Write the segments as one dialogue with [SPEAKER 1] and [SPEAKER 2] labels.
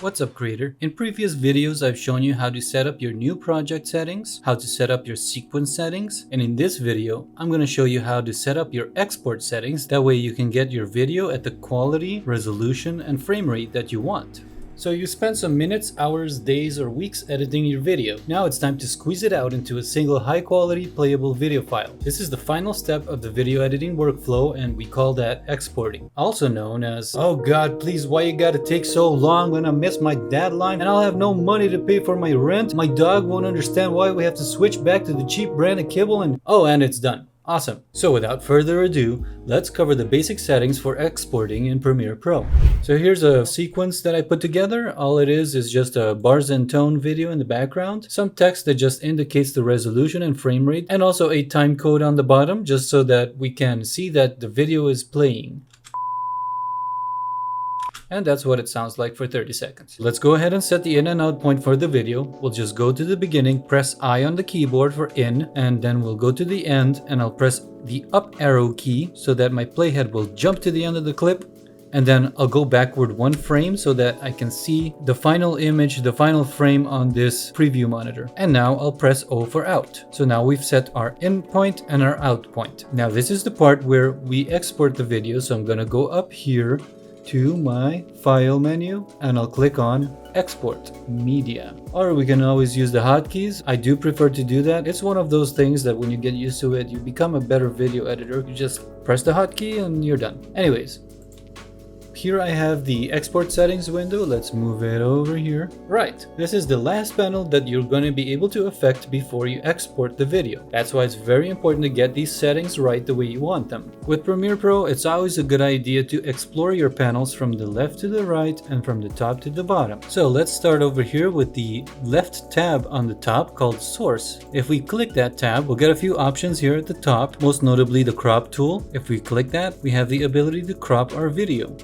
[SPEAKER 1] What's up, creator? In previous videos, I've shown you how to set up your new project settings, how to set up your sequence settings, and in this video, I'm going to show you how to set up your export settings. That way you can get your video at the quality, resolution, and frame rate that you want. So you spent some minutes, hours, days, or weeks editing your video. Now it's time to squeeze it out into a single high-quality playable video file. This is the final step of the video editing workflow, and we call that exporting. Also known as, oh god, please, why you gotta take so long when I miss my deadline and I'll have no money to pay for my rent? My dog won't understand why we have to switch back to the cheap brand of kibble and it's done. Awesome. So without further ado, let's cover the basic settings for exporting in Premiere Pro. So here's a sequence that I put together. All it is just a bars and tone video in the background, some text that just indicates the resolution and frame rate, and also a time code on the bottom just so that we can see that the video is playing. And that's what it sounds like for 30 seconds. Let's go ahead and set the in and out point for the video. We'll just go to the beginning, press I on the keyboard for in, and then we'll go to the end and I'll press the up arrow key so that my playhead will jump to the end of the clip. And then I'll go backward one frame so that I can see the final image, the final frame on this preview monitor. And now I'll press O for out. So now we've set our in point and our out point. Now this is the part where we export the video. So I'm gonna go up here to my file menu and I'll click on export media, or we can always use the hotkeys. I do prefer to do that. It's one of those things that when you get used to it, you become a better video editor. You just press the hotkey and you're done. Anyways, here I have the export settings window. Let's move it over here. Right, this is the last panel that you're going to be able to affect before you export the video. That's why it's very important to get these settings right the way you want them. With Premiere Pro, it's always a good idea to explore your panels from the left to the right and from the top to the bottom. So let's start over here with the left tab on the top called Source. If we click that tab, we'll get a few options here at the top, most notably the crop tool. If we click that, we have the ability to crop our video.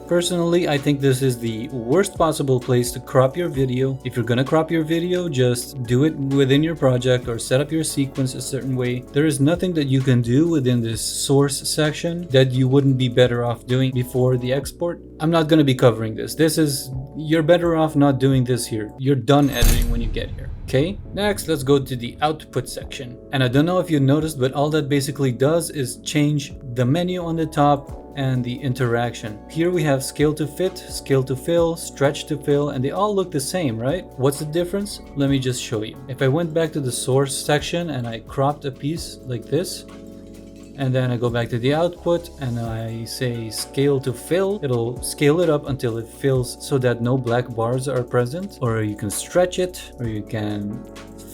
[SPEAKER 1] Personally, I think this is the worst possible place to crop your video. If you're gonna crop your video, just do it within your project or set up your sequence a certain way. There is nothing that you can do within this source section that you wouldn't be better off doing before the export. I'm not gonna be covering this. You're better off not doing this here. You're done editing when you get here. Okay, next let's go to the output section. And I don't know if you noticed, but all that basically does is change the menu on the top and the interaction. Here we have scale to fit, scale to fill, stretch to fill, and they all look the same, right? What's the difference? Let me just show you. If I went back to the source section and I cropped a piece like this, and then I go back to the output and I say scale to fill, it'll scale it up until it fills so that no black bars are present. Or you can stretch it, or you can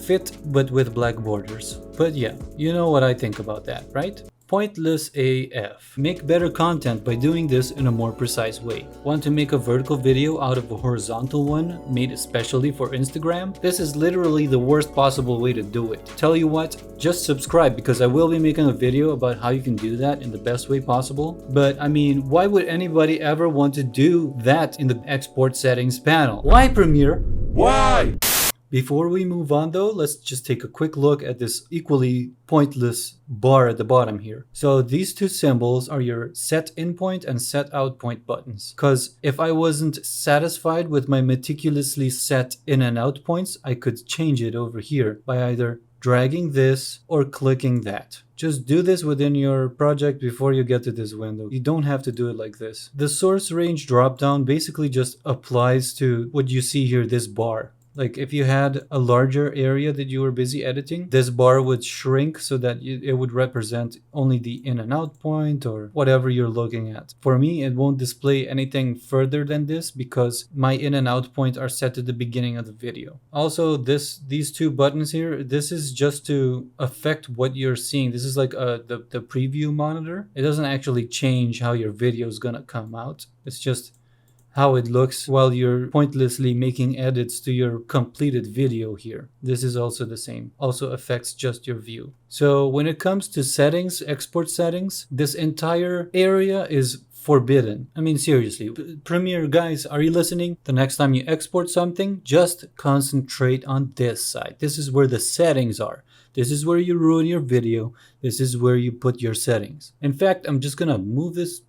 [SPEAKER 1] fit but with black borders. But yeah, you know what I think about that, right? Pointless AF. Make better content by doing this in a more precise way. Want to make a vertical video out of a horizontal one made especially for Instagram? This is literally the worst possible way to do it. Tell you what, just subscribe because I will be making a video about how you can do that in the best way possible. But I mean, why would anybody ever want to do that in the export settings panel? Why, Premiere? Why? Before we move on though, let's just take a quick look at this equally pointless bar at the bottom here. So these two symbols are your set in point and set out point buttons. Because if I wasn't satisfied with my meticulously set in and out points, I could change it over here by either dragging this or clicking that. Just do this within your project before you get to this window. You don't have to do it like this. The source range dropdown basically just applies to what you see here, this bar. Like if you had a larger area that you were busy editing, this bar would shrink so that it would represent only the in and out point or whatever you're looking at. For me, it won't display anything further than this because my in and out point are set at the beginning of the video. Also, these two buttons here, this is just to affect what you're seeing. This is like the preview monitor. It doesn't actually change how your video is gonna come out. It's just how it looks while you're pointlessly making edits to your completed video here. This is also the same. Also affects just your view. So when it comes to settings, export settings, this entire area is forbidden. I mean, seriously, Premiere guys, are you listening? The next time you export something, just concentrate on this side. This is where the settings are. This is where you ruin your video. This is where you put your settings. In fact, I'm just gonna move this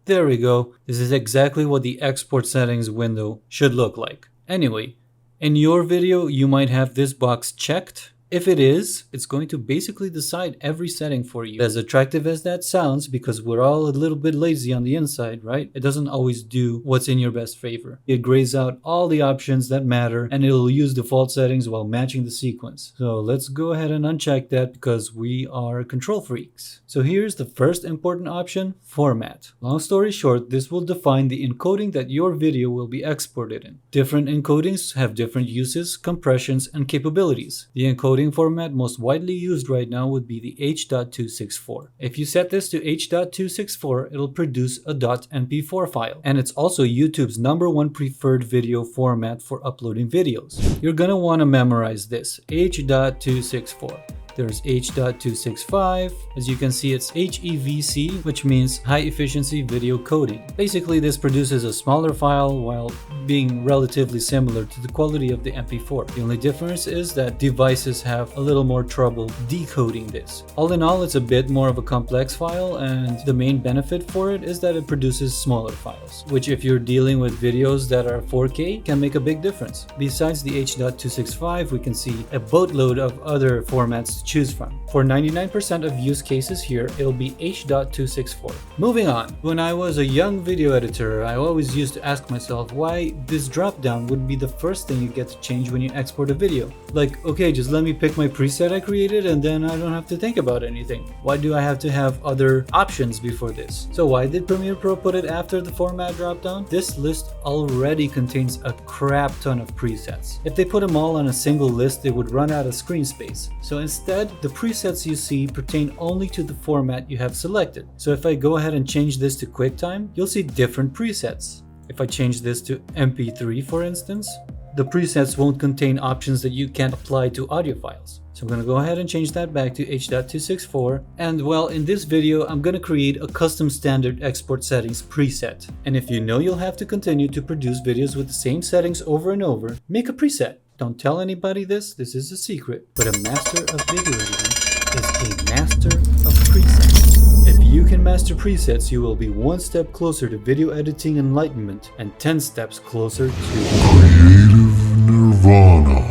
[SPEAKER 1] There we go. This is exactly what the export settings window should look like. Anyway, in your video, you might have this box checked. If it is, it's going to basically decide every setting for you. As attractive as that sounds, because we're all a little bit lazy on the inside, right? It doesn't always do what's in your best favor. It grays out all the options that matter, and it'll use default settings while matching the sequence. So let's go ahead and uncheck that because we are control freaks. So here's the first important option, format. Long story short, this will define the encoding that your video will be exported in. Different encodings have different uses, compressions, and capabilities. The encoding format most widely used right now would be the H.264. If you set this to H.264, it'll produce a .mp4 file, and it's also YouTube's #1 preferred video format for uploading videos. You're gonna want to memorize this, H.264. There's H.265. As you can see, it's HEVC, which means high efficiency video coding. Basically, this produces a smaller file while being relatively similar to the quality of the MP4. The only difference is that devices have a little more trouble decoding this. All in all, it's a bit more of a complex file, and the main benefit for it is that it produces smaller files, which if you're dealing with videos that are 4K can make a big difference. Besides the H.265, we can see a boatload of other formats to choose from. For 99% of use cases here, it'll be H.264. Moving on. When I was a young video editor, I always used to ask myself why this drop-down would be the first thing you get to change when you export a video. Like, okay, just let me pick my preset I created and then I don't have to think about anything. Why do I have to have other options before this? So why did Premiere Pro put it after the format drop-down? This list already contains a crap ton of presets. If they put them all on a single list, they would run out of screen space. So instead, the presets you see pertain only to the format you have selected. So if I go ahead and change this to QuickTime, you'll see different presets. If I change this to MP3, for instance, the presets won't contain options that you can't apply to audio files. So I'm going to go ahead and change that back to H.264. And well, in this video, I'm going to create a custom standard export settings preset. And if you know you'll have to continue to produce videos with the same settings over and over, make a preset. Don't tell anybody this is a secret, but a master of video editing is a master of presets. If you can master presets, you will be one step closer to video editing enlightenment and 10 steps closer to creative nirvana.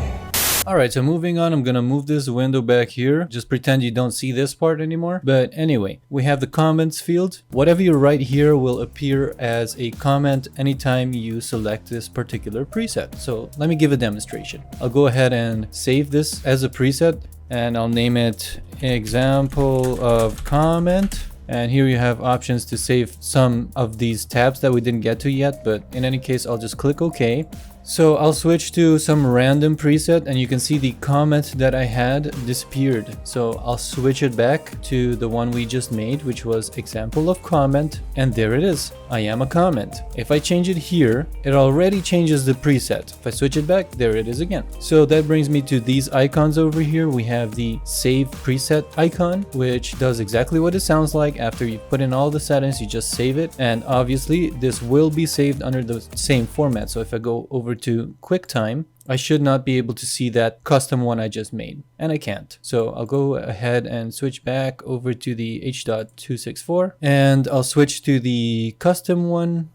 [SPEAKER 1] Alright, so moving on, I'm gonna move this window back here. Just pretend you don't see this part anymore. But anyway, we have the comments field. Whatever you write here will appear as a comment anytime you select this particular preset. So let me give a demonstration. I'll go ahead and save this as a preset and I'll name it example of comment. And here you have options to save some of these tabs that we didn't get to yet, but in any case, I'll just click OK. So I'll switch to some random preset and you can see the comment that I had disappeared. So I'll switch it back to the one we just made, which was example of comment. And there it is. I am a comment. If I change it here, it already changes the preset. If I switch it back, there it is again. So that brings me to these icons over here. We have the save preset icon, which does exactly what it sounds like. After you put in all the settings, you just save it. And obviously this will be saved under the same format. So if I go over to QuickTime, I should not be able to see that custom one I just made, and I can't. So I'll go ahead and switch back over to the H.264 and I'll switch to the custom one.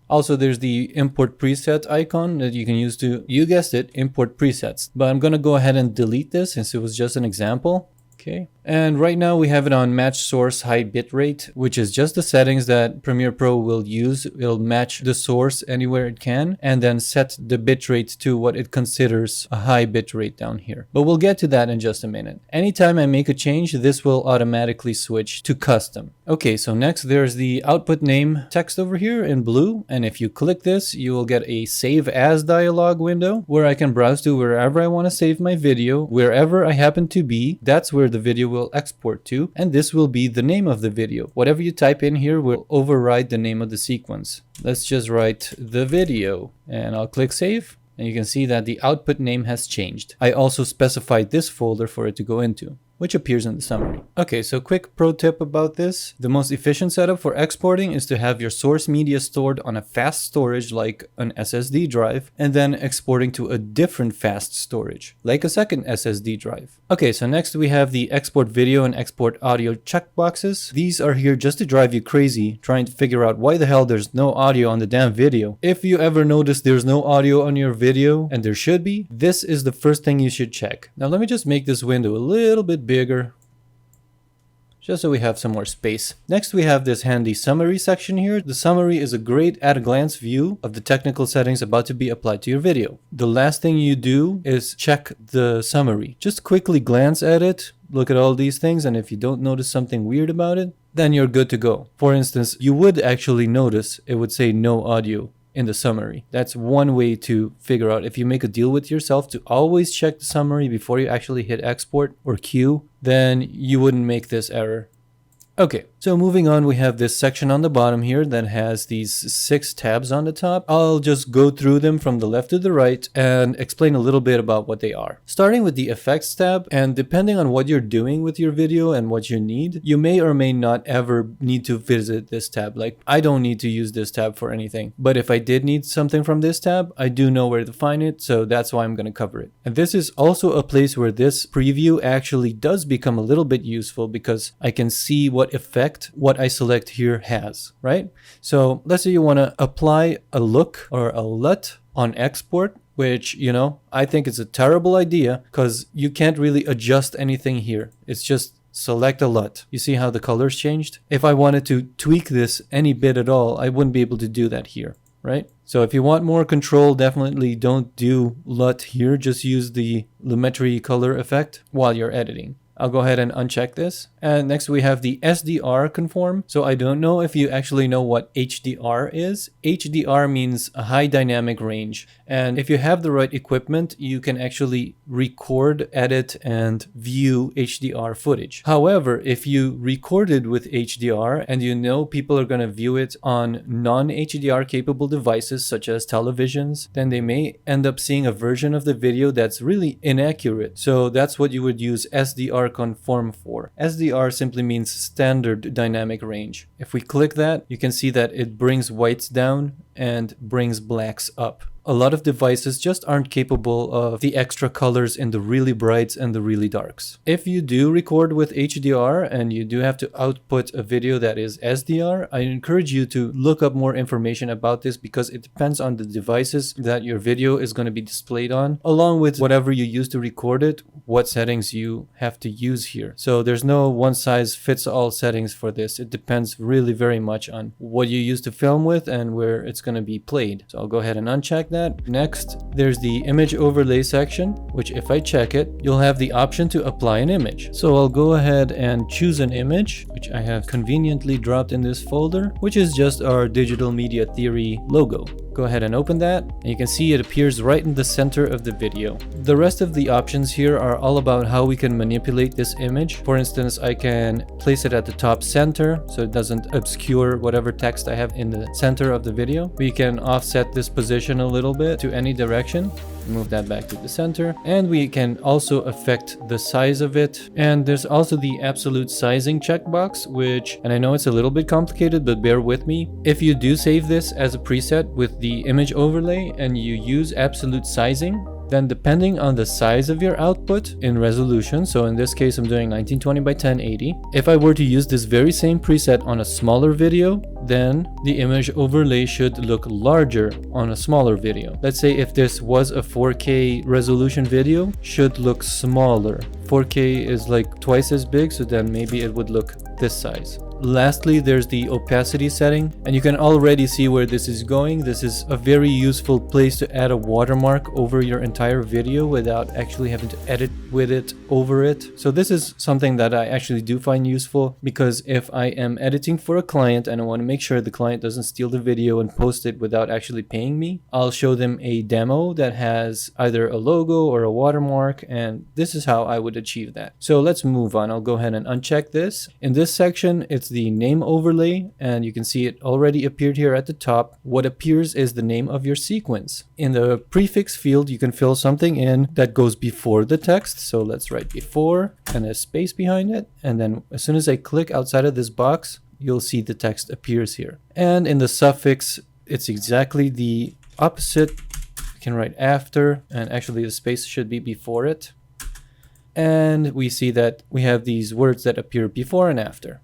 [SPEAKER 1] Also, there's the import preset icon that you can use to, you guessed it, import presets. But I'm gonna go ahead and delete this since it was just an example. Okay. And right now we have it on match source high bitrate, which is just the settings that Premiere Pro will use. It'll match the source anywhere it can and then set the bitrate to what it considers a high bitrate down here. But we'll get to that in just a minute. Anytime I make a change, this will automatically switch to custom. Okay, so next there's the output name text over here in blue. And if you click this, you will get a save as dialog window where I can browse to wherever I want to save my video, wherever I happen to be. That's where the video will export to, and this will be the name of the video. Whatever you type in here will override the name of the sequence. Let's just write the video and I'll click save. And you can see that the output name has changed. I also specified this folder for it to go into. which appears in the summary. Okay, so quick pro tip about this. The most efficient setup for exporting is to have your source media stored on a fast storage like an SSD drive, and then exporting to a different fast storage, like a second SSD drive. Okay, so next we have the export video and export audio checkboxes. These are here just to drive you crazy, trying to figure out why the hell there's no audio on the damn video. If you ever notice there's no audio on your video, and there should be, this is the first thing you should check. Now let me just make this window a little bit bigger, just so we have some more space. Next we have this handy summary section here. The summary is a great at-a-glance view of the technical settings about to be applied to your video. The last thing you do is check the summary. Just quickly glance at it, look at all these things, and if you don't notice something weird about it, then you're good to go. For instance, you would actually notice it would say no audio in the summary. That's one way to figure out. If you make a deal with yourself to always check the summary before you actually hit export or queue, then you wouldn't make this error. Okay, so moving on, we have this section on the bottom here that has these 6 tabs on the top. I'll just go through them from the left to the right and explain a little bit about what they are. Starting with the effects tab, and depending on what you're doing with your video and what you need, you may or may not ever need to visit this tab. Like, I don't need to use this tab for anything, but if I did need something from this tab, I do know where to find it, so that's why I'm going to cover it. And this is also a place where this preview actually does become a little bit useful, because I can see what effect what I select here has, right? So let's say you want to apply a look or a LUT on export, which, you know, I think is a terrible idea because you can't really adjust anything here. It's just select a LUT. You see how the colors changed? If I wanted to tweak this any bit at all, I wouldn't be able to do that here, right? So if you want more control, definitely don't do LUT here. Just use the Lumetri color effect while you're editing. I'll go ahead and uncheck this. And next we have the SDR conform. So I don't know if you actually know what HDR is. HDR means a high dynamic range. And if you have the right equipment, you can actually record, edit, and view HDR footage. However, if you recorded with HDR and you know people are going to view it on non-HDR capable devices such as televisions, then they may end up seeing a version of the video that's really inaccurate. So that's what you would use SDR conform for. SDR simply means standard dynamic range. If we click that, you can see that it brings whites down and brings blacks up. A lot of devices just aren't capable of the extra colors in the really brights and the really darks. If you do record with HDR and you do have to output a video that is SDR, I encourage you to look up more information about this, because it depends on the devices that your video is going to be displayed on, along with whatever you use to record it, what settings you have to use here. So there's no one size fits all settings for this. It depends really very much on what you use to film with and where it's going to be played. So I'll go ahead and uncheck that. Next, there's the image overlay section, which if I check it, you'll have the option to apply an image. So I'll go ahead and choose an image, which I have conveniently dropped in this folder, which is just our Digital Media Theory logo. Go ahead and open that, and you can see it appears right in the center of the video. The rest of the options here are all about how we can manipulate this image. For instance, I can place it at the top center so it doesn't obscure whatever text I have in the center of the video. We can offset this position a little bit to any direction. Move that back to the center, and we can also affect the size of it. And there's also the absolute sizing checkbox, which, and I know it's a little bit complicated, but bear with me. If you do save this as a preset with the image overlay and you use absolute sizing, then depending on the size of your output in resolution, so in this case I'm doing 1920 by 1080, if I were to use this very same preset on a smaller video, then the image overlay should look larger on a smaller video. Let's say if this was a 4K resolution video, should look smaller. 4K is like twice as big, so then maybe it would look this size. Lastly, there's the opacity setting, and you can already see where this is going. This is a very useful place to add a watermark over your entire video without actually having to edit with it over it. So this is something that I actually do find useful, because if I am editing for a client and I want to make sure the client doesn't steal the video and post it without actually paying me, I'll show them a demo that has either a logo or a watermark, and this is how I would achieve that. So let's move on. I'll go ahead and uncheck this. In this section, it's the name overlay, and you can see it already appeared here at the top. What appears is the name of your sequence. In the prefix field, you can fill something in that goes before the text. So let's write before and a space behind it. And then as soon as I click outside of this box, you'll see the text appears here. And in the suffix, it's exactly the opposite. We can write after, and actually the space should be before it. And we see that we have these words that appear before and after.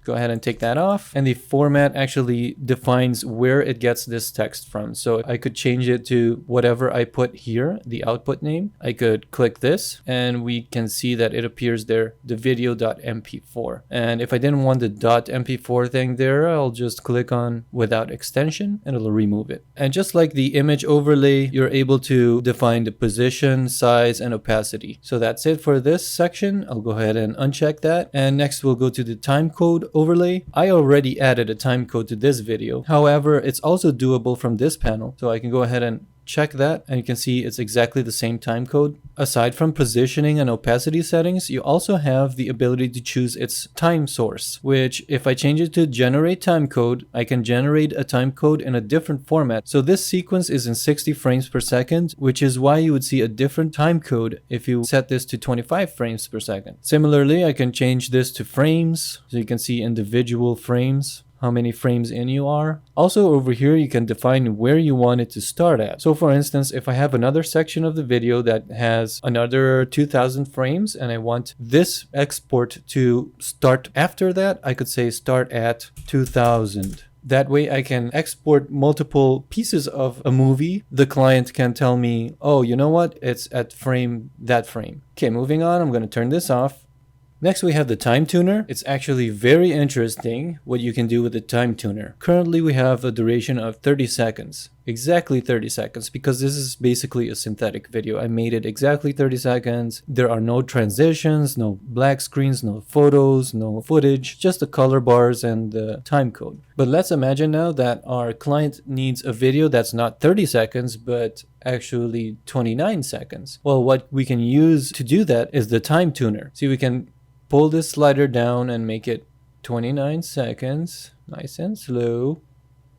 [SPEAKER 1] Go ahead and take that off, and the format actually defines where it gets this text from. So I could change it to whatever I put here, the output name. I could click this and we can see that it appears there, the video.mp4. And if I didn't want the .mp4 thing there, I'll just click on without extension and it'll remove it. And just like the image overlay, you're able to define the position, size, and opacity. So that's it for this section. I'll go ahead and uncheck that. And next we'll go to the timecode overlay. I already added a timecode to this video. However, it's also doable from this panel. So I can go ahead and check that, and you can see it's exactly the same timecode. Aside from positioning and opacity settings, you also have the ability to choose its time source, which if I change it to generate timecode, I can generate a timecode in a different format. So this sequence is in 60 frames per second, which is why you would see a different timecode if you set this to 25 frames per second. Similarly, I can change this to frames, so you can see individual frames, how many frames in you are. Also over here, you can define where you want it to start at. So for instance, if I have another section of the video that has another 2000 frames and I want this export to start after that, I could say start at 2000. That way I can export multiple pieces of a movie. The client can tell me, oh, you know what? It's at that frame. Okay, moving on, I'm going to turn this off. Next, we have the time tuner. It's actually very interesting what you can do with the time tuner. Currently, we have a duration of 30 seconds. Exactly 30 seconds, because this is basically a synthetic video. I made it exactly 30 seconds. There are no transitions, no black screens, no photos, no footage, just the color bars and the time code. But let's imagine now that our client needs a video that's not 30 seconds, but actually 29 seconds. Well, what we can use to do that is the time tuner. See, we can pull this slider down and make it 29 seconds, nice and slow.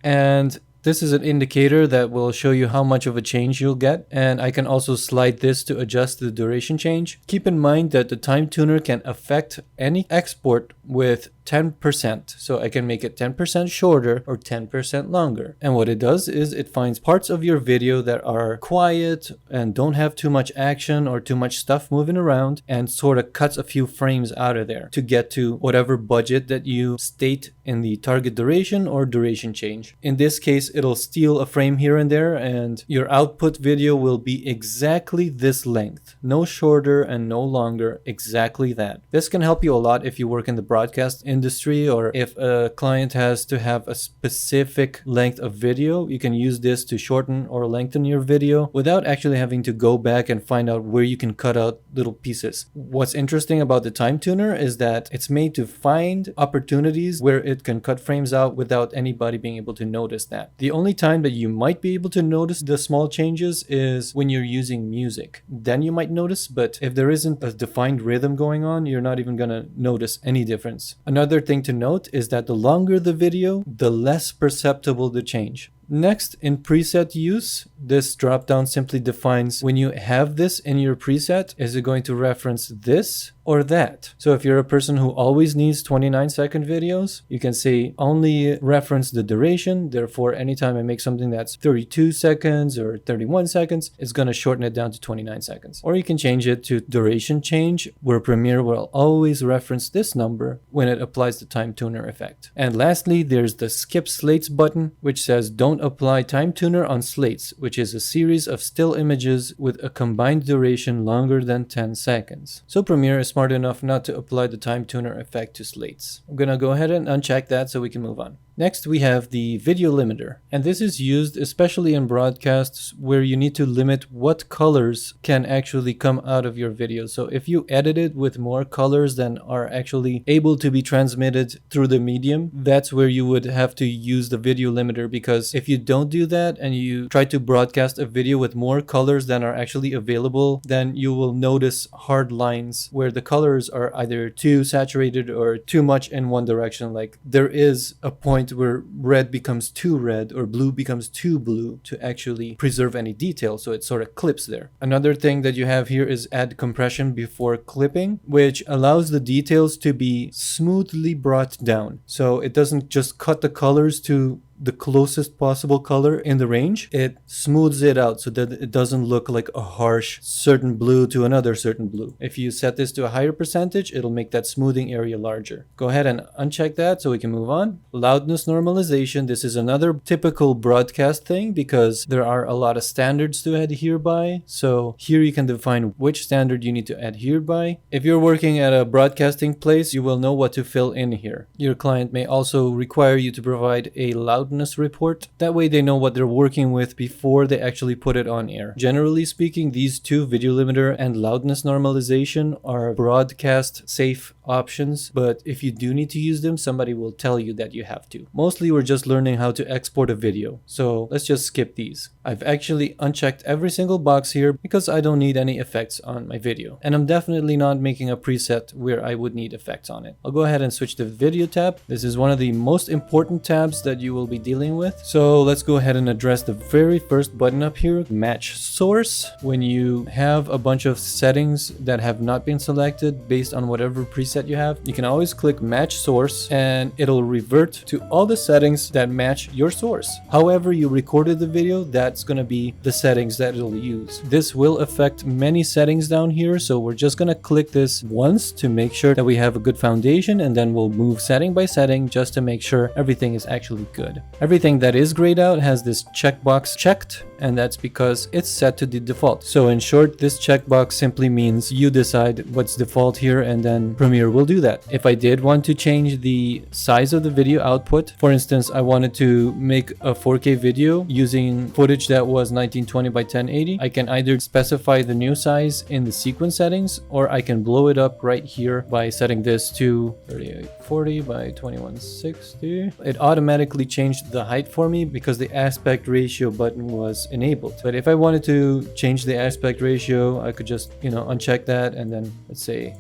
[SPEAKER 1] And this is an indicator that will show you how much of a change you'll get. And I can also slide this to adjust the duration change. Keep in mind that the time tuner can affect any export with 10%. So I can make it 10% shorter or 10% longer. And what it does is it finds parts of your video that are quiet and don't have too much action or too much stuff moving around, and sort of cuts a few frames out of there to get to whatever budget that you state in the target duration or duration change. In this case, it'll steal a frame here and there, and your output video will be exactly this length. No shorter and no longer, exactly that. This can help you a lot if you work in the broadcast industry, or if a client has to have a specific length of video. You can use this to shorten or lengthen your video without actually having to go back and find out where you can cut out little pieces. What's interesting about the time tuner is that it's made to find opportunities where it can cut frames out without anybody being able to notice that. The only time that you might be able to notice the small changes is when you're using music. Then you might notice, but if there isn't a defined rhythm going on, you're not even gonna notice any difference. Another thing to note is that the longer the video, the less perceptible the change. Next, in preset use, this dropdown simply defines when you have this in your preset, is it going to reference this or that? So if you're a person who always needs 29-second videos, you can say only reference the duration. Therefore, anytime I make something that's 32 seconds or 31 seconds, it's going to shorten it down to 29 seconds. Or you can change it to duration change, where Premiere will always reference this number when it applies the time tuner effect. And lastly, there's the skip slates button, which says don't apply time tuner on slates, which is a series of still images with a combined duration longer than 10 seconds. So Premiere is smart enough not to apply the time tuner effect to slates. I'm gonna go ahead and uncheck that so we can move on. Next, we have the video limiter, and this is used especially in broadcasts where you need to limit what colors can actually come out of your video. So if you edit it with more colors than are actually able to be transmitted through the medium, that's where you would have to use the video limiter, because if you don't do that and you try to broadcast a video with more colors than are actually available, then you will notice hard lines where the colors are either too saturated or too much in one direction. Like there is a point where red becomes too red or blue becomes too blue to actually preserve any detail, so it sort of clips there. Another thing that you have here is add compression before clipping, which allows the details to be smoothly brought down. So it doesn't just cut the colors to the closest possible color in the range. It smooths it out so that it doesn't look like a harsh certain blue to another certain blue. If you set this to a higher percentage, it'll make that smoothing area larger. Go ahead and uncheck that so we can move on. Loudness normalization. This is another typical broadcast thing because there are a lot of standards to adhere by. So here you can define which standard you need to adhere by. If you're working at a broadcasting place, you will know what to fill in here. Your client may also require you to provide a loudness report. That way they know what they're working with before they actually put it on air. Generally speaking, these two, video limiter and loudness normalization, are broadcast safe options, but if you do need to use them, somebody will tell you that you have to. Mostly we're just learning how to export a video, so let's just skip these. I've actually unchecked every single box here because I don't need any effects on my video, and I'm definitely not making a preset where I would need effects on it. I'll go ahead and switch to the video tab. This is one of the most important tabs that you will be dealing with, so let's go ahead and address the very first button up here, match source. When you have a bunch of settings that have not been selected based on whatever preset you have, you can always click match source and it'll revert to all the settings that match your source. However you recorded the video, that's going to be the settings that it'll use. This will affect many settings down here, so we're just going to click this once to make sure that we have a good foundation, and then we'll move setting by setting just to make sure everything is actually good. Everything that is grayed out has this checkbox checked, and that's because it's set to the default. So in short, this checkbox simply means you decide what's default here, and then Premiere will do that. If I did want to change the size of the video output, for instance, I wanted to make a 4K video using footage that was 1920 by 1080, I can either specify the new size in the sequence settings, or I can blow it up right here by setting this to 3840 by 2160. It automatically changed the height for me because the aspect ratio button was enabled. But if I wanted to change the aspect ratio, I could just, uncheck that, and then let's say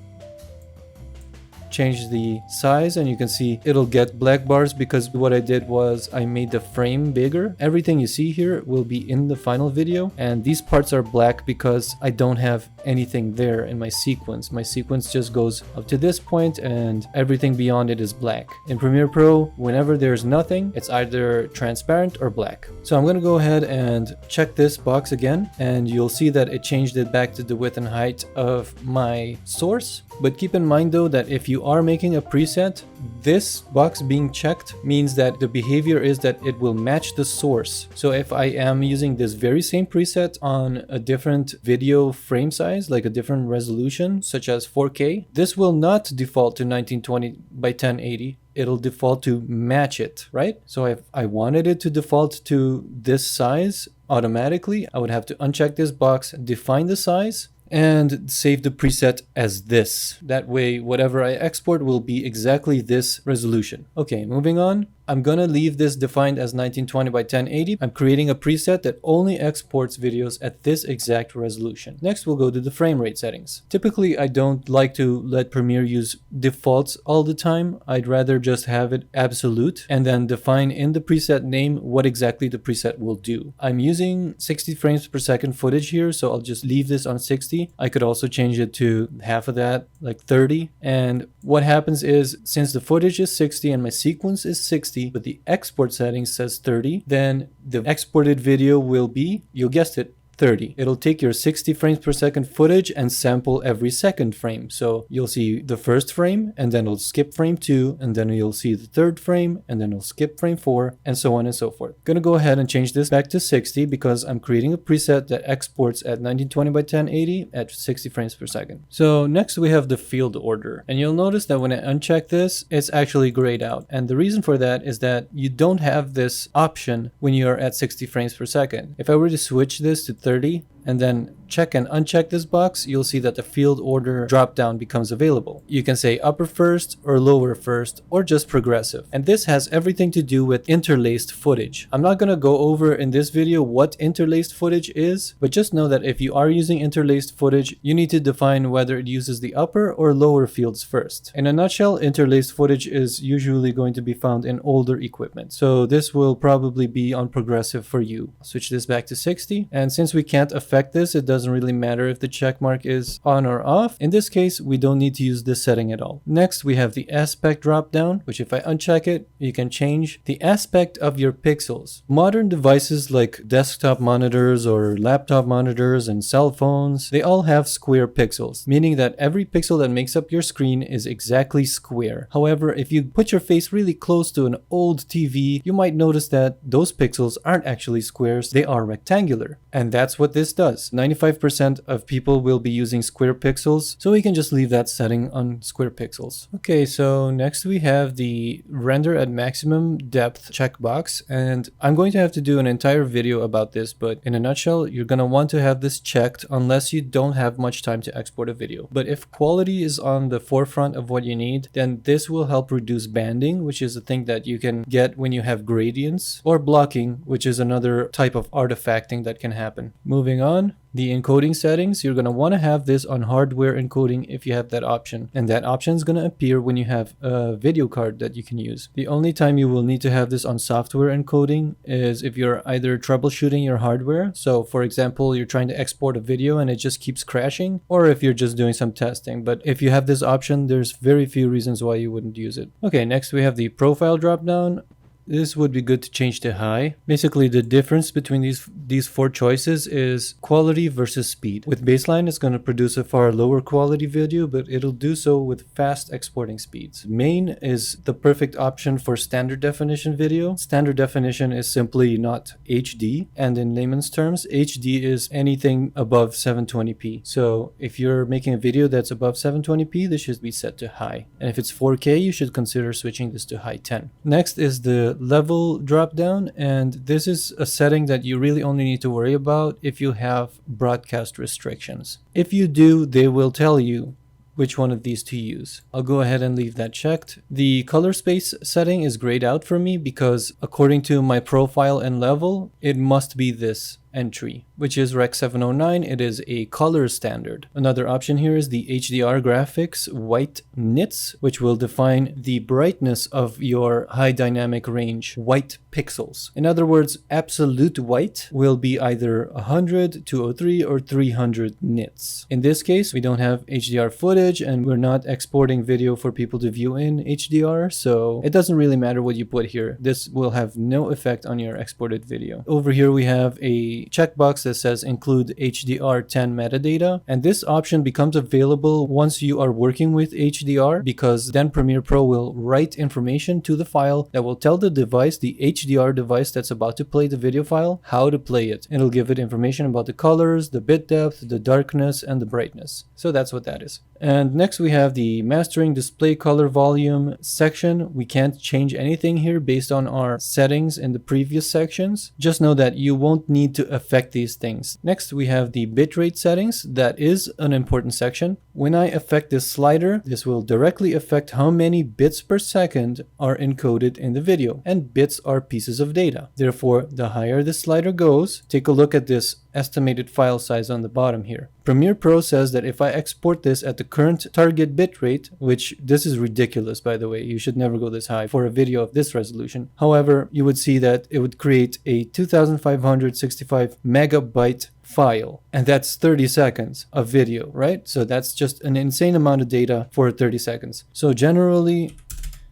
[SPEAKER 1] change the size, and you can see it'll get black bars because what I did was I made the frame bigger. Everything you see here will be in the final video, and these parts are black because I don't have anything there in my sequence. My sequence just goes up to this point and everything beyond it is black. In Premiere Pro, whenever there's nothing, it's either transparent or black. So I'm going to go ahead and check this box again, and you'll see that it changed it back to the width and height of my source. But keep in mind though that if you are making a preset, this box being checked means that the behavior is that it will match the source. So if I am using this very same preset on a different video frame size, like a different resolution, such as 4K, this will not default to 1920 by 1080. It'll default to match it, right? So if I wanted it to default to this size automatically, I would have to uncheck this box, define the size, and save the preset as this. That way, whatever I export will be exactly this resolution. Okay, moving on. I'm gonna leave this defined as 1920 by 1080. I'm creating a preset that only exports videos at this exact resolution. Next, we'll go to the frame rate settings. Typically, I don't like to let Premiere use defaults all the time. I'd rather just have it absolute and then define in the preset name what exactly the preset will do. I'm using 60 frames per second footage here, so I'll just leave this on 60. I could also change it to half of that, like 30. And what happens is, since the footage is 60 and my sequence is 60, but the export settings says 30, then the exported video will be, you guessed it, 30. It'll take your 60 frames per second footage and sample every second frame. So you'll see the first frame, and then it'll skip frame 2, and then you'll see the third frame, and then it'll skip frame 4, and so on and so forth. Gonna go ahead and change this back to 60 because I'm creating a preset that exports at 1920 by 1080 at 60 frames per second. So next we have the field order, and you'll notice that when I uncheck this, it's actually grayed out. And the reason for that is that you don't have this option when you're at 60 frames per second. If I were to switch this to 30 and then check and uncheck this box, you'll see that the field order dropdown becomes available. You can say upper first or lower first or just progressive. And this has everything to do with interlaced footage. I'm not going to go over in this video what interlaced footage is, but just know that if you are using interlaced footage, you need to define whether it uses the upper or lower fields first. In a nutshell, interlaced footage is usually going to be found in older equipment. So this will probably be on progressive for you. Switch this back to 60. And since we can't affect this, it doesn't really matter if the check mark is on or off. In this case, we don't need to use this setting at all. Next, we have the aspect drop down, which if I uncheck it, you can change the aspect of your pixels. Modern devices like desktop monitors or laptop monitors and cell phones, they all have square pixels, meaning that every pixel that makes up your screen is exactly square. However, if you put your face really close to an old TV, you might notice that those pixels aren't actually squares, they are rectangular. And that's what this does. 95% of people will be using square pixels, so we can just leave that setting on square pixels. Okay, so next we have the render at maximum depth checkbox, and I'm going to have to do an entire video about this, but in a nutshell, you're going to want to have this checked unless you don't have much time to export a video. But if quality is on the forefront of what you need, then this will help reduce banding, which is a thing that you can get when you have gradients, or blocking, which is another type of artifacting that can happen. Moving on, the encoding settings, you're going to want to have this on hardware encoding if you have that option. And that option is going to appear when you have a video card that you can use. The only time you will need to have this on software encoding is if you're either troubleshooting your hardware. So for example, you're trying to export a video and it just keeps crashing, or if you're just doing some testing. But if you have this option, there's very few reasons why you wouldn't use it. Okay, next we have the profile dropdown. This would be good to change to high. Basically, the difference between these four choices is quality versus speed. With baseline, it's going to produce a far lower quality video, but it'll do so with fast exporting speeds. Main is the perfect option for standard definition video. Standard definition is simply not HD, and in layman's terms, HD is anything above 720p. So if you're making a video that's above 720p, this should be set to high. And if it's 4K, you should consider switching this to high 10. Next is the level drop down, and this is a setting that you really only need to worry about if you have broadcast restrictions. If you do, they will tell you which one of these to use. I'll go ahead and leave that checked. The color space setting is grayed out for me because according to my profile and level, it must be this entry, which is Rec 709. It is a color standard. Another option here is the HDR graphics white nits, which will define the brightness of your high dynamic range white pixels. In other words, absolute white will be either 100, 203, or 300 nits. In this case, we don't have HDR footage and we're not exporting video for people to view in HDR, so it doesn't really matter what you put here. This will have no effect on your exported video. Over here we have a checkbox that says include HDR10 metadata, and this option becomes available once you are working with HDR, because then Premiere Pro will write information to the file that will tell the device, the HDR device that's about to play the video file, how to play it. It'll give it information about the colors, the bit depth, the darkness, and the brightness. So that's what that is. And next we have the mastering display color volume section. We can't change anything here based on our settings in the previous sections. Just know that you won't need to affect these things. Next we have the bitrate settings. That is an important section. When I affect this slider, this will directly affect how many bits per second are encoded in the video, and bits are pieces of data. Therefore, the higher the slider goes, take a look at this estimated file size on the bottom here. Premiere Pro says that if I export this at the current target bitrate, which this is ridiculous by the way, you should never go this high for a video of this resolution. However, you would see that it would create a 2565 megabyte file, and that's 30 seconds of video, right? So that's just an insane amount of data for 30 seconds. So generally,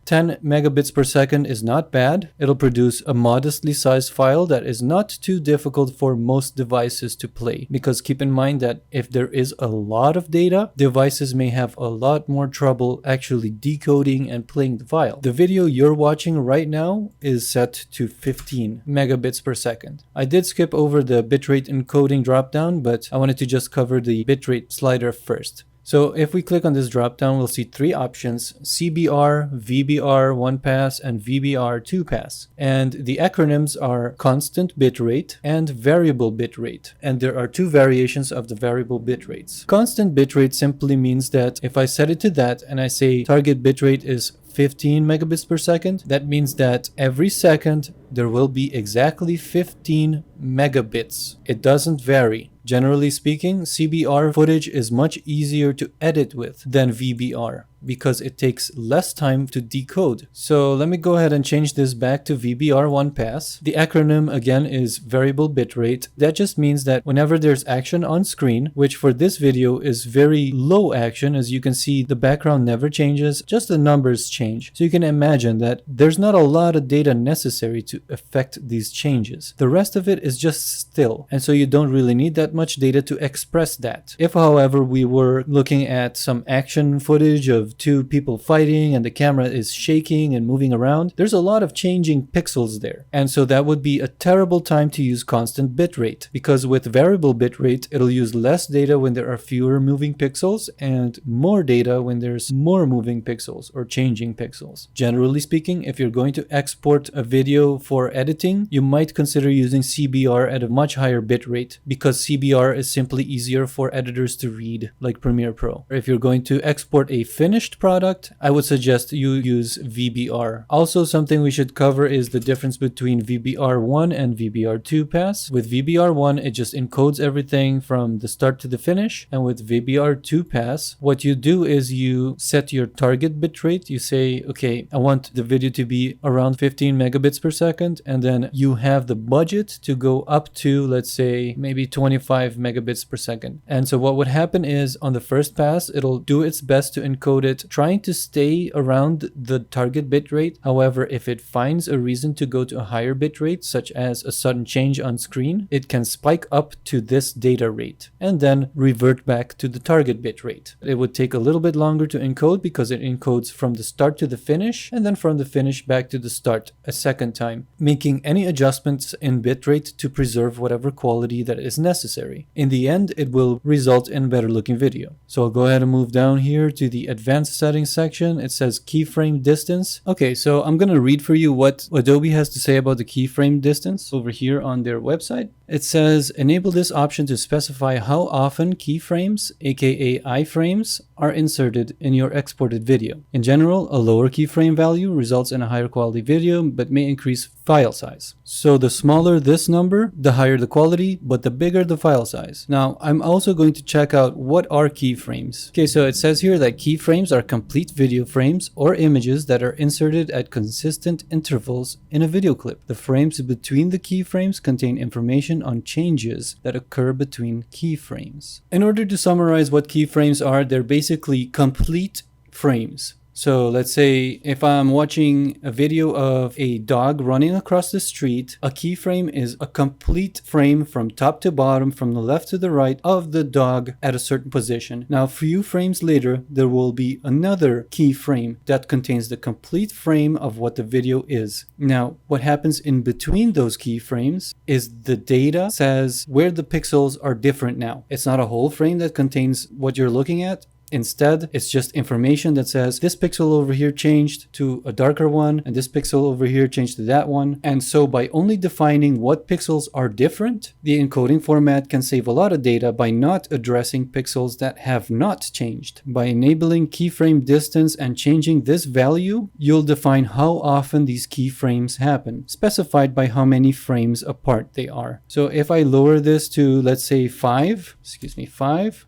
[SPEAKER 1] 10 megabits per second is not bad. It'll produce a modestly sized file that is not too difficult for most devices to play, because keep in mind that if there is a lot of data, devices may have a lot more trouble actually decoding and playing the file. The video you're watching right now is set to 15 megabits per second. I did skip over the bitrate encoding dropdown, but I wanted to just cover the bitrate slider first. So if we click on this dropdown, we'll see three options: CBR, VBR 1-pass, and VBR 2-pass. And the acronyms are constant bitrate and variable bitrate. And there are two variations of the variable bitrates. Constant bitrate simply means that if I set it to that and I say target bitrate is 15 megabits per second, that means that every second there will be exactly 15 megabits. It doesn't vary. Generally speaking, CBR footage is much easier to edit with than VBR because it takes less time to decode. So let me go ahead and change this back to VBR 1-pass. The acronym again is variable bitrate. That just means that whenever there's action on screen, which for this video is very low action, as you can see the background never changes, just the numbers change. So you can imagine that there's not a lot of data necessary to affect these changes. The rest of it is just still, and so you don't really need that much data to express that. If however we were looking at some action footage of two people fighting and the camera is shaking and moving around, there's a lot of changing pixels there. And so that would be a terrible time to use constant bitrate, because with variable bitrate, it'll use less data when there are fewer moving pixels and more data when there's more moving pixels or changing pixels. Generally speaking, if you're going to export a video for editing, you might consider using CBR at a much higher bitrate, because CBR is simply easier for editors to read, like Premiere Pro. If you're going to export a finished product, I would suggest you use VBR. Also, something we should cover is the difference between VBR1 and VBR2 pass. With VBR1, it just encodes everything from the start to the finish, and with VBR2 pass, what you do is you set your target bitrate. You say, okay, I want the video to be around 15 megabits per second, and then you have the budget to go up to, let's say, maybe 25 megabits per second. And so what would happen is on the first pass, it'll do its best to encode it, trying to stay around the target bitrate. However, if it finds a reason to go to a higher bitrate, such as a sudden change on screen, it can spike up to this data rate and then revert back to the target bitrate. It would take a little bit longer to encode because it encodes from the start to the finish and then from the finish back to the start a second time, making any adjustments in bitrate to preserve whatever quality that is necessary. In the end, it will result in a better looking video. So I'll go ahead and move down here to the advanced settings section. It says keyframe distance. Okay, so I'm gonna read for you what Adobe has to say about the keyframe distance over here on their website. It says, enable this option to specify how often keyframes, aka iframes, are inserted in your exported video. In general, a lower keyframe value results in a higher quality video, but may increase file size. So the smaller this number, the higher the quality, but the bigger the file size. Now, I'm also going to check out what are keyframes. Okay, so it says here that keyframes are complete video frames or images that are inserted at consistent intervals in a video clip. The frames between the keyframes contain information on changes that occur between keyframes. In order to summarize what keyframes are, they're basically complete frames. So let's say if I'm watching a video of a dog running across the street, a keyframe is a complete frame from top to bottom, from the left to the right of the dog at a certain position. Now, a few frames later, there will be another keyframe that contains the complete frame of what the video is. Now, what happens in between those keyframes is the data says where the pixels are different now. It's not a whole frame that contains what you're looking at. Instead, it's just information that says this pixel over here changed to a darker one and this pixel over here changed to that one. And so by only defining what pixels are different, the encoding format can save a lot of data by not addressing pixels that have not changed. By enabling keyframe distance and changing this value, you'll define how often these keyframes happen, specified by how many frames apart they are. So if I lower this to, let's say 5,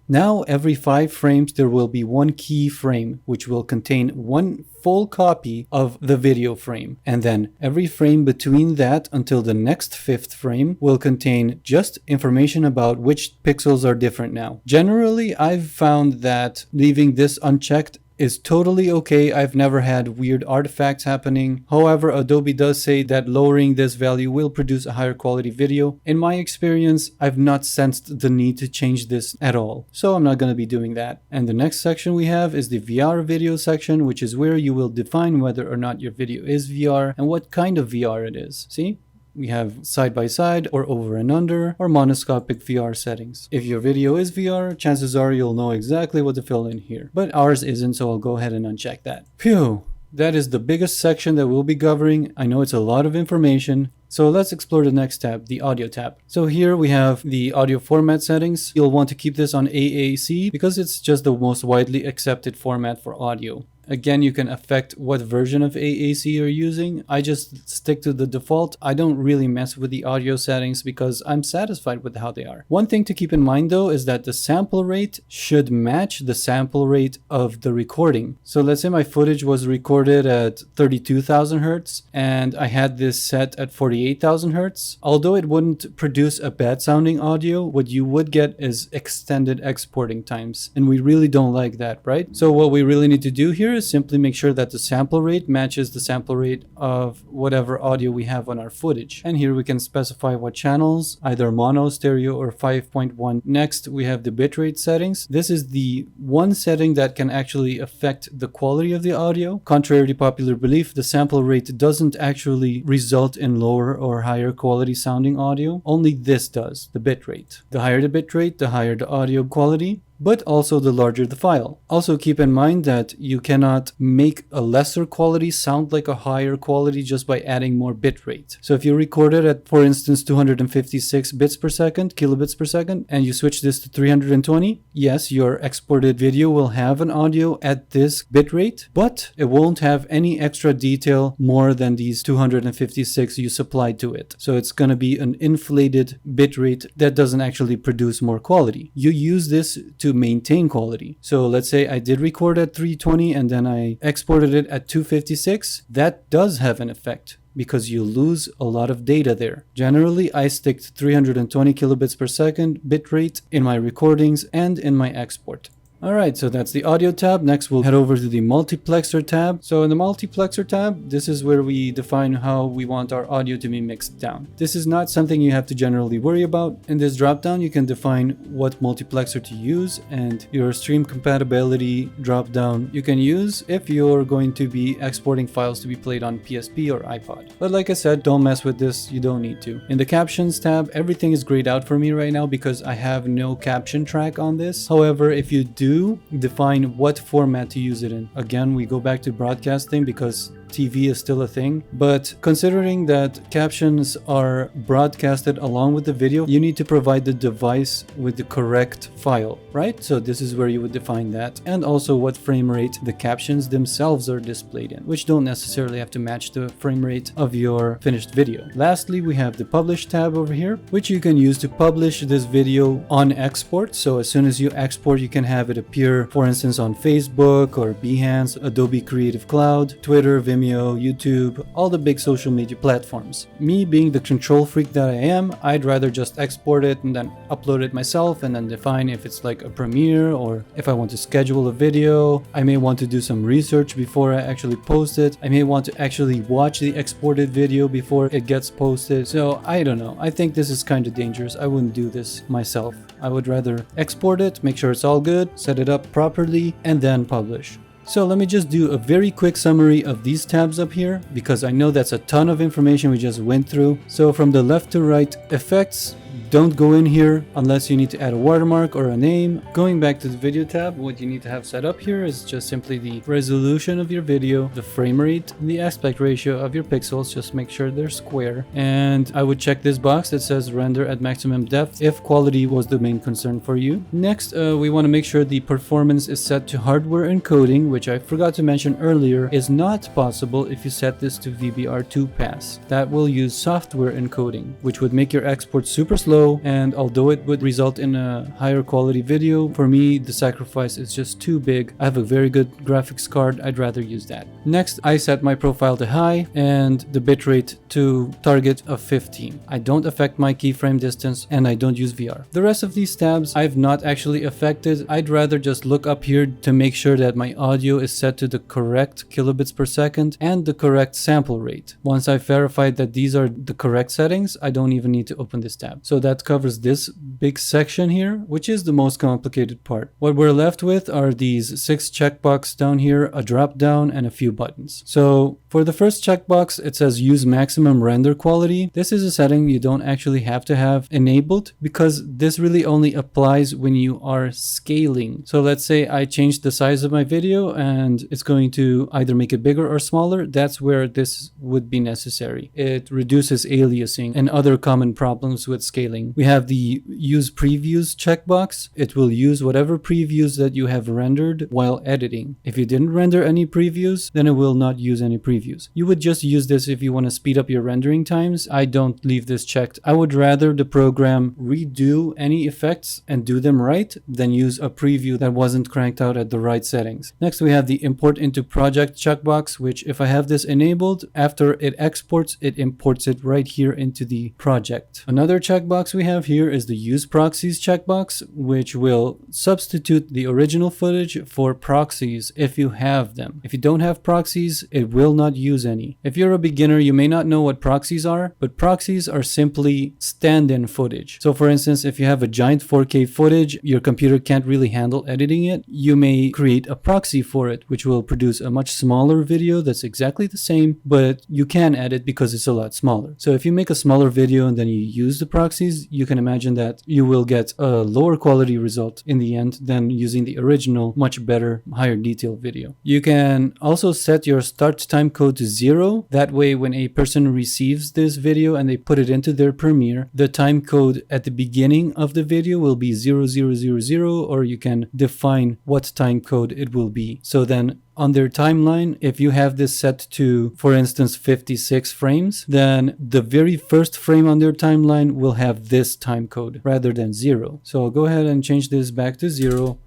[SPEAKER 1] now every 5 frames there will be one keyframe, which will contain one full copy of the video frame. And then every frame between that until the next 5th frame will contain just information about which pixels are different now. Generally, I've found that leaving this unchecked is totally okay. I've never had weird artifacts happening. However, Adobe does say that lowering this value will produce a higher quality video. In my experience, I've not sensed the need to change this at all. So I'm not going to be doing that. And the next section we have is the VR video section, which is where you will define whether or not your video is VR and what kind of VR it is. See? We have side by side or over and under or monoscopic VR settings. If your video is VR, chances are you'll know exactly what to fill in here. But ours isn't, so I'll go ahead and uncheck that. Phew! That is the biggest section that we'll be covering. I know it's a lot of information. So let's explore the next tab, the audio tab. So here we have the audio format settings. You'll want to keep this on AAC because it's just the most widely accepted format for audio. Again, you can affect what version of AAC you're using. I just stick to the default. I don't really mess with the audio settings because I'm satisfied with how they are. One thing to keep in mind though is that the sample rate should match the sample rate of the recording. So let's say my footage was recorded at 32,000 Hertz and I had this set at 48,000 Hertz. Although it wouldn't produce a bad sounding audio, what you would get is extended exporting times. And we really don't like that, right? So what we really need to do here is simply make sure that the sample rate matches the sample rate of whatever audio we have on our footage. And here we can specify what channels, either mono, stereo, or 5.1. Next, we have the bitrate settings. This is the one setting that can actually affect the quality of the audio. Contrary to popular belief, the sample rate doesn't actually result in lower or higher quality sounding audio. Only this does, the bitrate. The higher the bitrate, the higher the audio quality, but also the larger the file. Also keep in mind that you cannot make a lesser quality sound like a higher quality just by adding more bitrate. So if you record it at, for instance, 256 bits per second, kilobits per second, and you switch this to 320, yes, your exported video will have an audio at this bitrate, but it won't have any extra detail more than these 256 you supplied to it. So it's gonna be an inflated bitrate that doesn't actually produce more quality. You use this to maintain quality. So let's say I did record at 320 and then I exported it at 256. That does have an effect because you lose a lot of data there. Generally, I stick to 320 kilobits per second bitrate in my recordings and in my export. Alright, so that's the audio tab. Next we'll head over to the multiplexer tab. So in the multiplexer tab, this is where we define how we want our audio to be mixed down. This is not something you have to generally worry about. In this dropdown, you can define what multiplexer to use, and your stream compatibility dropdown you can use if you're going to be exporting files to be played on PSP or iPod. But like I said, don't mess with this, you don't need to. In the captions tab, everything is grayed out for me right now because I have no caption track on this. However, if you do define what format to use it in. Again, we go back to broadcasting because TV is still a thing, but considering that captions are broadcasted along with the video, you need to provide the device with the correct file, right? So this is where you would define that, and also what frame rate the captions themselves are displayed in, which don't necessarily have to match the frame rate of your finished video. Lastly, we have the publish tab over here, which you can use to publish this video on export. So as soon as you export, you can have it appear, for instance, on Facebook or Behance, Adobe Creative Cloud, Twitter, Vimeo, YouTube, all the big social media platforms. Me being the control freak that I am, I'd rather just export it and then upload it myself and then define if it's like a premiere or if I want to schedule a video. I may want to do some research before I actually post it. I may want to actually watch the exported video before it gets posted. So I don't know. I think this is kind of dangerous. I wouldn't do this myself. I would rather export it, make sure it's all good, set it up properly, and then publish. So let me just do a very quick summary of these tabs up here because I know that's a ton of information we just went through. So from the left to right, effects, don't go in here unless you need to add a watermark or a name. Going back to the video tab, what you need to have set up here is just simply the resolution of your video, the frame rate, and the aspect ratio of your pixels. Just make sure they're square. And I would check this box that says render at maximum depth if quality was the main concern for you. Next, we want to make sure the performance is set to hardware encoding, which I forgot to mention earlier is not possible if you set this to VBR2 pass. That will use software encoding, which would make your export super slow slow, and although it would result in a higher quality video, for me the sacrifice is just too big. I have a very good graphics card, I'd rather use that. Next, I set my profile to high and the bitrate to target of 15. I don't affect my keyframe distance and I don't use VR. The rest of these tabs I've not actually affected. I'd rather just look up here to make sure that my audio is set to the correct kilobits per second and the correct sample rate. Once I've verified that these are the correct settings, I don't even need to open this tab. So that covers this big section here, which is the most complicated part. What we're left with are these 6 checkboxes down here, a drop down, and a few buttons. So for the first checkbox, it says use maximum render quality. This is a setting you don't actually have to have enabled because this really only applies when you are scaling. So let's say I change the size of my video and it's going to either make it bigger or smaller. That's where this would be necessary. It reduces aliasing and other common problems with scaling. We have the use previews checkbox. It will use whatever previews that you have rendered while editing. If you didn't render any previews, then it will not use any previews. You would just use this if you want to speed up your rendering times. I don't leave this checked. I would rather the program redo any effects and do them right than use a preview that wasn't cranked out at the right settings. Next, we have the import into project checkbox, which if I have this enabled, after it exports, it imports it right here into the project. Another checkbox we have here is the use proxies checkbox, which will substitute the original footage for proxies if you have them. If you don't have proxies, it will not use any. If you're a beginner, you may not know what proxies are, but proxies are simply stand-in footage. So for instance, if you have a giant 4K footage, your computer can't really handle editing it, you may create a proxy for it, which will produce a much smaller video that's exactly the same, but you can edit because it's a lot smaller. So if you make a smaller video and then you use the proxies, you can imagine that you will get a lower quality result in the end than using the original, much better, higher detail video. You can also set your start time code to 0. That way, when a person receives this video and they put it into their Premiere, the time code at the beginning of the video will be 0000, or you can define what time code it will be. So then on their timeline, if you have this set to, for instance, 56 frames, then the very first frame on their timeline will have this time code rather than 0. So I'll go ahead and change this back to 0.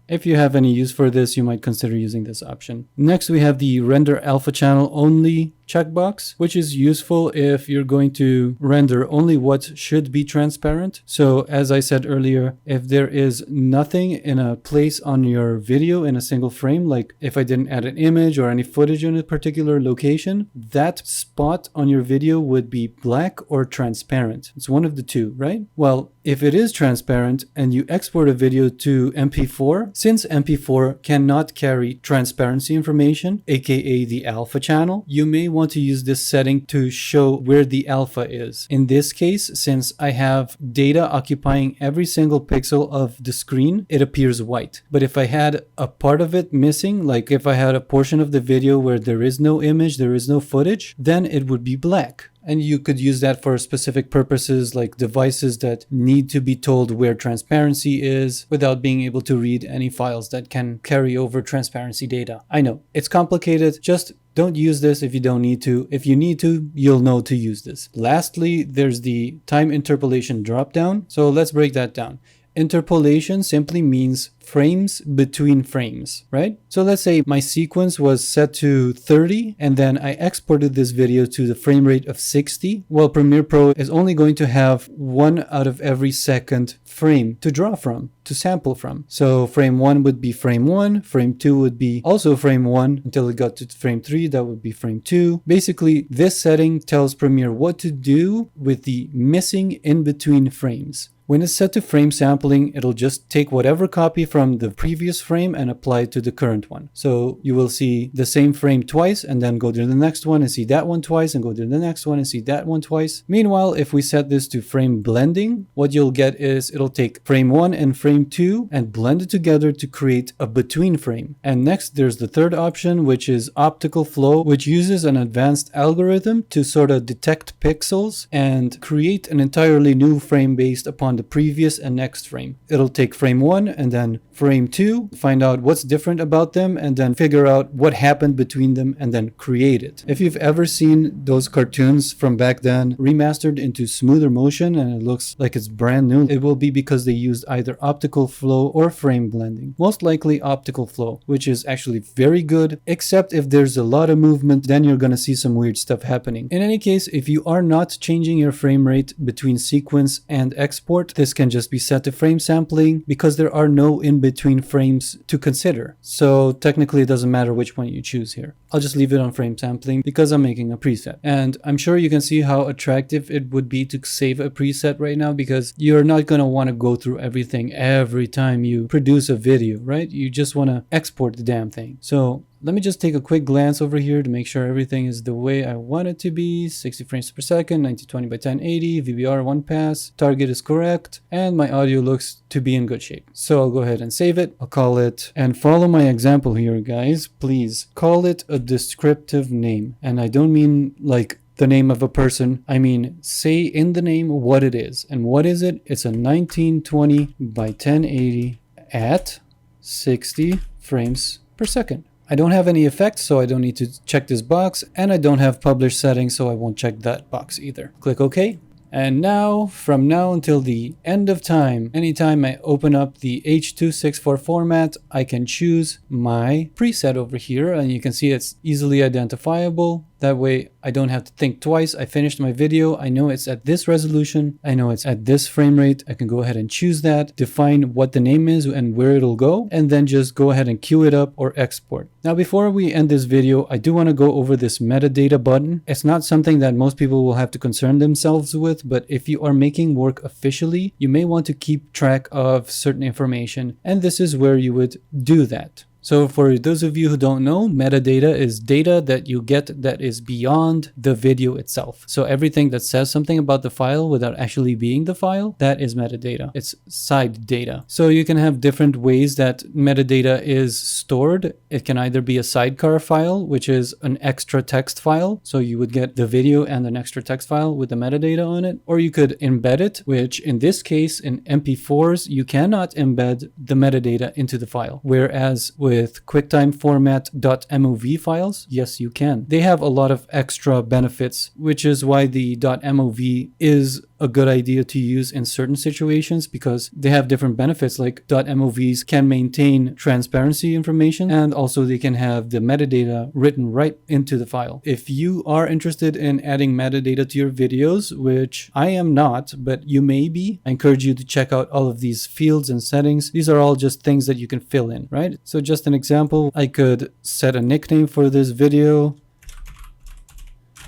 [SPEAKER 1] If you have any use for this, you might consider using this option. Next, we have the render alpha channel only checkbox, which is useful if you're going to render only what should be transparent. So as I said earlier, if there is nothing in a place on your video in a single frame, like if I didn't add an image or any footage in a particular location, that spot on your video would be black or transparent. It's one of the two, right? Well, if it is transparent and you export a video to MP4, since MP4 cannot carry transparency information, aka the alpha channel, you may want to use this setting to show where the alpha is. In this case, since I have data occupying every single pixel of the screen, it appears white. But if I had a part of it missing, like if I had a portion of the video where there is no image, there is no footage, then it would be black. And you could use that for specific purposes like devices that need to be told where transparency is without being able to read any files that can carry over transparency data. I know, it's complicated. Just don't use this if you don't need to. If you need to, you'll know to use this. Lastly, there's the time interpolation dropdown. So let's break that down. Interpolation simply means frames between frames, right? So let's say my sequence was set to 30 and then I exported this video to the frame rate of 60. Well, Premiere Pro is only going to have 1 out of every second frame to draw from, to sample from. So frame 1 would be frame 1, frame 2 would be also frame 1 until it got to frame 3, that would be frame 2. Basically, this setting tells Premiere what to do with the missing in between frames. When it's set to frame sampling, it'll just take whatever copy from the previous frame and apply it to the current one. So you will see the same frame twice and then go to the next one and see that one twice and go to the next one and see that one twice. Meanwhile, if we set this to frame blending, what you'll get is it'll take frame 1 and frame 2 and blend it together to create a between frame. And next, there's the third option, which is optical flow, which uses an advanced algorithm to sort of detect pixels and create an entirely new frame based upon on the previous and next frame. It'll take frame 1 and then frame 2, find out what's different about them, and then figure out what happened between them and then create it. If you've ever seen those cartoons from back then remastered into smoother motion and it looks like it's brand new, it will be because they used either optical flow or frame blending. Most likely optical flow, which is actually very good, except if there's a lot of movement, then you're gonna see some weird stuff happening. In any case, if you are not changing your frame rate between sequence and export, this can just be set to frame sampling because there are no in-between frames to consider. So technically it doesn't matter which one you choose here. I'll just leave it on frame sampling because I'm making a preset. And I'm sure you can see how attractive it would be to save a preset right now, because you're not going to want to go through everything every time you produce a video, right? You just want to export the damn thing. So let me just take a quick glance over here to make sure everything is the way I want it to be. 60 frames per second, 1920 by 1080, VBR 1 pass, target is correct, and my audio looks to be in good shape. So I'll go ahead and save it. I'll call it, and follow my example here, guys. Please call it a descriptive name. And I don't mean like the name of a person. I mean, say in the name what it is. And what is it? It's a 1920 by 1080 at 60 frames per second. I don't have any effects, so I don't need to check this box, and I don't have published settings, so I won't check that box either. Click OK. And now, from now until the end of time, anytime I open up the H.264 format, I can choose my preset over here, and you can see it's easily identifiable. That way I don't have to think twice. I finished my video. I know it's at this resolution. I know it's at this frame rate. I can go ahead and choose that, define what the name is and where it'll go, and then just go ahead and queue it up or export. Now, before we end this video, I do want to go over this metadata button. It's not something that most people will have to concern themselves with, but if you are making work officially, you may want to keep track of certain information, and this is where you would do that. So for those of you who don't know, metadata is data that you get that is beyond the video itself. So everything that says something about the file without actually being the file, that is metadata. It's side data. So you can have different ways that metadata is stored. It can either be a sidecar file, which is an extra text file. So you would get the video and an extra text file with the metadata on it. Or you could embed it, which in this case, in MP4s, you cannot embed the metadata into the file. Whereas with QuickTime format .mov files, yes, you can. They have a lot of extra benefits, which is why the .mov is a good idea to use in certain situations, because they have different benefits. Like .movs can maintain transparency information, and also they can have the metadata written right into the file. If you are interested in adding metadata to your videos, which I am not, but you may be, I encourage you to check out all of these fields and settings. These are all just things that you can fill in, right? So just an example, I could set a nickname for this video.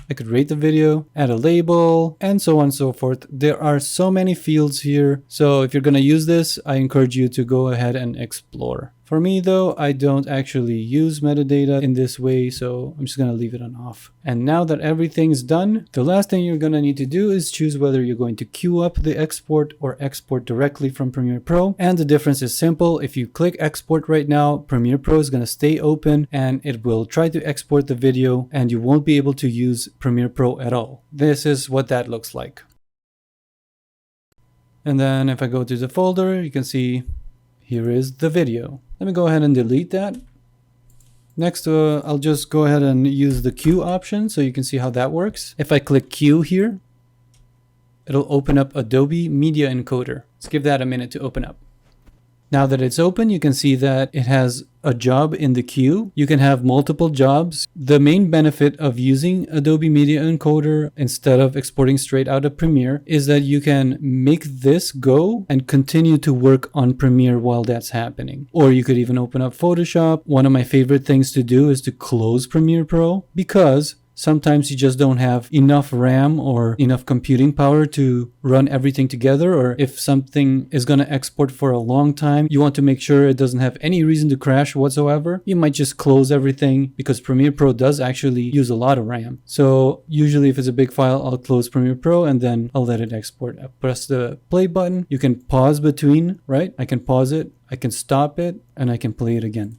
[SPEAKER 1] I could rate the video, add a label, and so on and so forth. There are so many fields here. So if you're going to use this, I encourage you to go ahead and explore. For me though, I don't actually use metadata in this way, so I'm just going to leave it on off. And now that everything's done, the last thing you're going to need to do is choose whether you're going to queue up the export or export directly from Premiere Pro. And the difference is simple. If you click export right now, Premiere Pro is going to stay open and it will try to export the video, and you won't be able to use Premiere Pro at all. This is what that looks like. And then if I go to the folder, you can see here is the video. Let me go ahead and delete that. Next, I'll just go ahead and use the queue option so you can see how that works. If I click queue here, it'll open up Adobe Media Encoder. Let's give that a minute to open up. Now that it's open, you can see that it has a job in the queue. You can have multiple jobs. The main benefit of using Adobe Media Encoder instead of exporting straight out of Premiere is that you can make this go and continue to work on Premiere while that's happening. Or you could even open up Photoshop. One of my favorite things to do is to close Premiere Pro, because sometimes you just don't have enough RAM or enough computing power to run everything together. Or if something is going to export for a long time, you want to make sure it doesn't have any reason to crash whatsoever. You might just close everything, because Premiere Pro does actually use a lot of RAM. So usually if it's a big file, I'll close Premiere Pro and then I'll let it export. I press the play button. You can pause between, right? I can pause it, I can stop it, and I can play it again.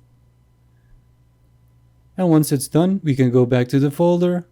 [SPEAKER 1] And once it's done, we can go back to the folder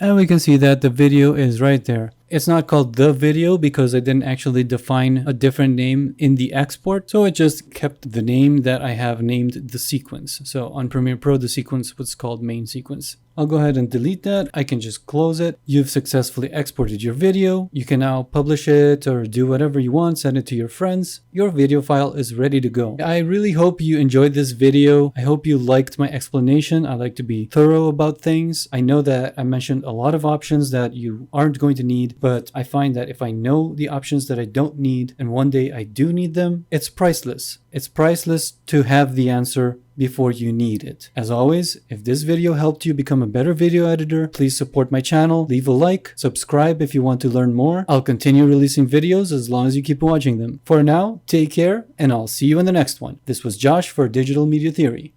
[SPEAKER 1] and we can see that the video is right there. It's not called the video because I didn't actually define a different name in the export. So it just kept the name that I have named the sequence. So on Premiere Pro, the sequence was called main sequence. I'll go ahead and delete that. I can just close it. You've successfully exported your video. You can now publish it or do whatever you want, send it to your friends. Your video file is ready to go. I really hope you enjoyed this video. I hope you liked my explanation. I like to be thorough about things. I know that I mentioned a lot of options that you aren't going to need, but I find that if I know the options that I don't need and one day I do need them, it's priceless. It's priceless to have the answer before you need it. As always, if this video helped you become a better video editor, please support my channel, leave a like, subscribe if you want to learn more. I'll continue releasing videos as long as you keep watching them. For now, take care, and I'll see you in the next one. This was Josh for Digital Media Theory.